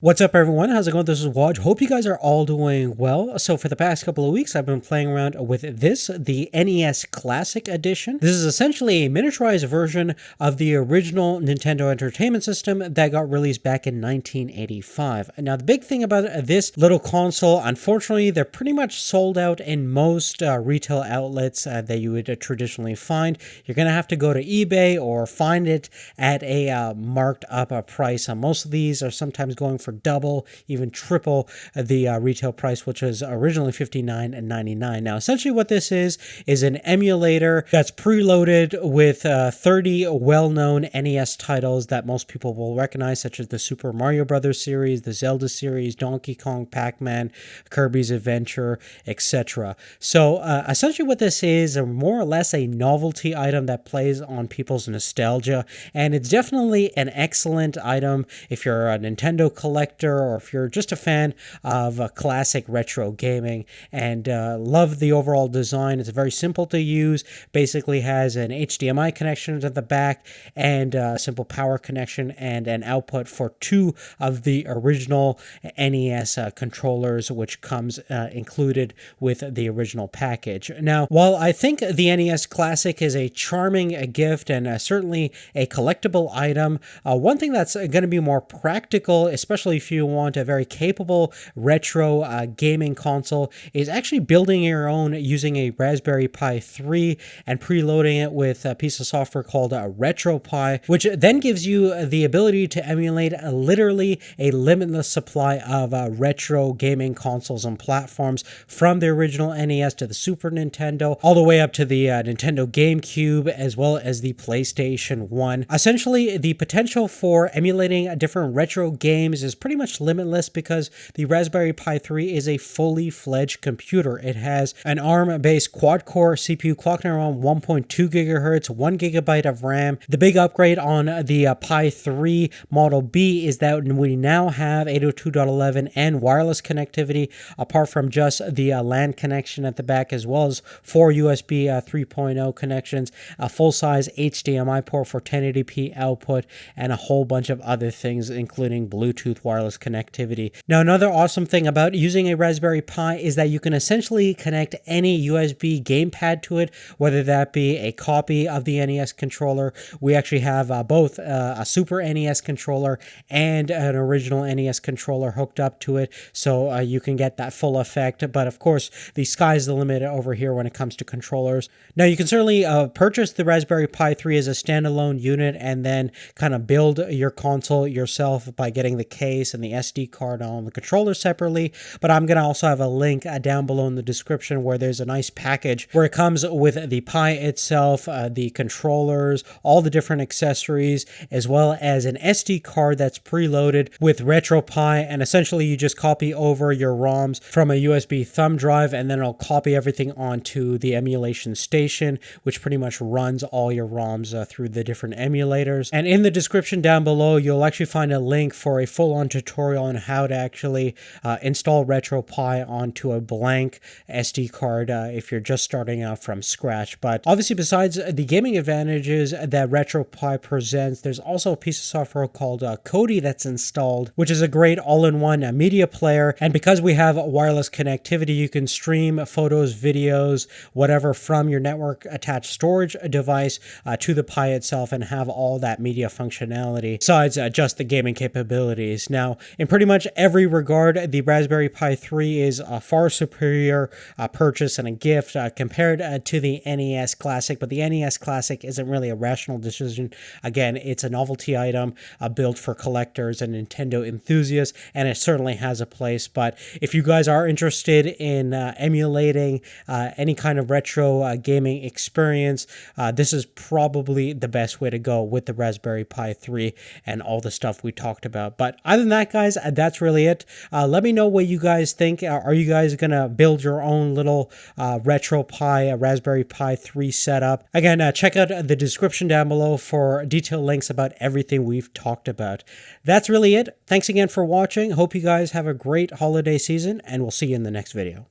What's up, everyone? How's it going? This is Waj. Hope you guys are all doing well. So for the past couple of weeks, I've been playing around with the NES Classic Edition. This is essentially a miniaturized version of the original Nintendo Entertainment System that got released back in 1985. Now, the big thing about this little console, unfortunately, they're pretty much sold out in most retail outlets that you would traditionally find. You're going to have to go to eBay or find it at a marked up price. Most of these are sometimes going for double, even triple the retail price, which was originally $59.99. Now, essentially what this is an emulator that's preloaded with 30 well-known NES titles that most people will recognize, such as the Super Mario Brothers series, the Zelda series, Donkey Kong, Pac-Man, Kirby's Adventure, etc. So essentially what this is more or less a novelty item that plays on people's nostalgia, and it's definitely an excellent item if you're a Nintendo collector or if you're just a fan of classic retro gaming and love the overall design. It's very simple to use, basically has an HDMI connection to the back and a simple power connection and an output for two of the original NES controllers, which comes included with the original package. Now, while I think the NES Classic is a charming gift and certainly a collectible item, one thing that's going to be more practical, especially if you want a very capable retro gaming console, is actually building your own using a Raspberry Pi 3 and preloading it with a piece of software called RetroPie, which then gives you the ability to emulate literally a limitless supply of retro gaming consoles and platforms, from the original NES to the Super Nintendo, all the way up to the Nintendo GameCube, as well as the PlayStation 1. Essentially, the potential for emulating different retro games is pretty much limitless because the Raspberry Pi 3 is a fully fledged computer. It has an ARM-based quad-core CPU clocked around 1.2 gigahertz, 1 gigabyte of RAM. The big upgrade on the Pi 3 Model B is that we now have 802.11 and wireless connectivity, apart from just the LAN connection at the back, as well as 4 USB 3.0 connections, a full-size HDMI port for 1080p output, and a whole bunch of other things, including Bluetooth wireless connectivity. Now, another awesome thing about using a Raspberry Pi is that you can essentially connect any USB gamepad to it, whether that be a copy of the NES controller. We actually have both a Super NES controller and an original NES controller hooked up to it, so you can get that full effect. But of course, the sky's the limit over here when it comes to controllers. Now, you can certainly purchase the Raspberry Pi 3 as a standalone unit and then kind of build your console yourself by getting the case and the SD card on the controller separately, but I'm going to also have a link down below in the description where there's a nice package where it comes with the Pi itself, the controllers, all the different accessories, as well as an SD card that's preloaded with RetroPie, and essentially you just copy over your ROMs from a USB thumb drive, and then it'll copy everything onto the emulation station, which pretty much runs all your ROMs through the different emulators. And in the description down below, you'll actually find a link for a full-on tutorial on how to actually install RetroPie onto a blank SD card if you're just starting out from scratch. But obviously, besides the gaming advantages that RetroPie presents, there's also a piece of software called Kodi that's installed, which is a great all-in-one media player. And because we have wireless connectivity, you can stream photos, videos, whatever from your network attached storage device to the Pi itself and have all that media functionality besides just the gaming capabilities. Now, in pretty much every regard, the Raspberry Pi 3 is a far superior purchase and a gift compared to the NES Classic, but the NES Classic isn't really a rational decision. Again, it's a novelty item built for collectors and Nintendo enthusiasts, and it certainly has a place. But if you guys are interested in emulating any kind of retro gaming experience, this is probably the best way to go with the Raspberry Pi 3 and all the stuff we talked about. But other than that, guys, that's really it. Let me know what you guys think. Are you guys going to build your own little RetroPie, Raspberry Pi 3 setup? Again, check out the description down below for detailed links about everything we've talked about. That's really it. Thanks again for watching. Hope you guys have a great holiday season, and we'll see you in the next video.